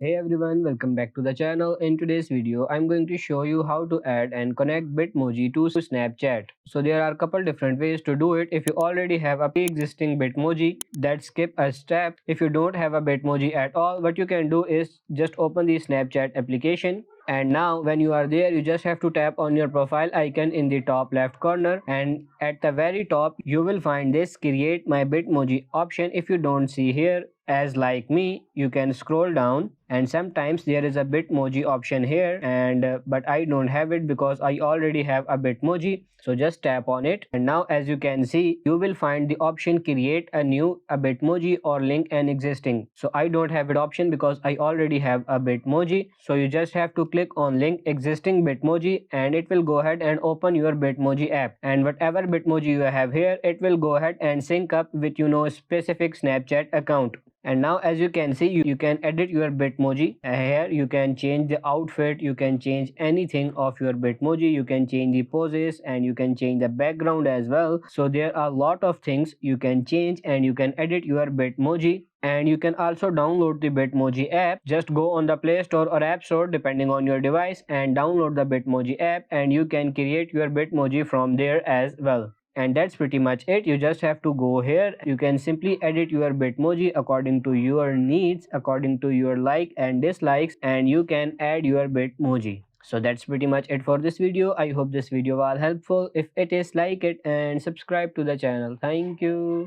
Hey everyone, welcome back to the channel. In today's video, I'm going to show you how to add and connect Bitmoji to Snapchat. So there are a couple different ways to do it. If you already have a pre-existing Bitmoji, that skip a step. If you don't have a Bitmoji at all, what you can do is just open the Snapchat application. And now when you are there, you just have to tap on your profile icon in the top left corner, and at the very top you will find this create my Bitmoji option. If you don't see here, as like me, you can scroll down, and sometimes there is a Bitmoji option here, and but I don't have it because I already have a Bitmoji. So just tap on it, and now as you can see, you will find the option create a new a Bitmoji or link an existing. So I don't have it option because I already have a Bitmoji. So you just have to click on link existing Bitmoji, and it will go ahead and open your Bitmoji app, and whatever Bitmoji you have here, it will go ahead and sync up with specific Snapchat account. And now as you can see, you can edit your Bitmoji. Here you can change the outfit, you can change anything of your Bitmoji, you can change the poses, and you can change the background as well. So there are a lot of things you can change, and you can edit your Bitmoji. And you can also download the Bitmoji app. Just go on the Play Store or App Store depending on your device and download the Bitmoji app, and you can create your Bitmoji from there as well. And that's pretty much it. You just have to go here. You can simply edit your Bitmoji according to your needs, according to your like and dislikes, and you can add your Bitmoji. So that's pretty much it for this video. I hope this video was helpful. If it is, like it and subscribe to the channel. Thank you.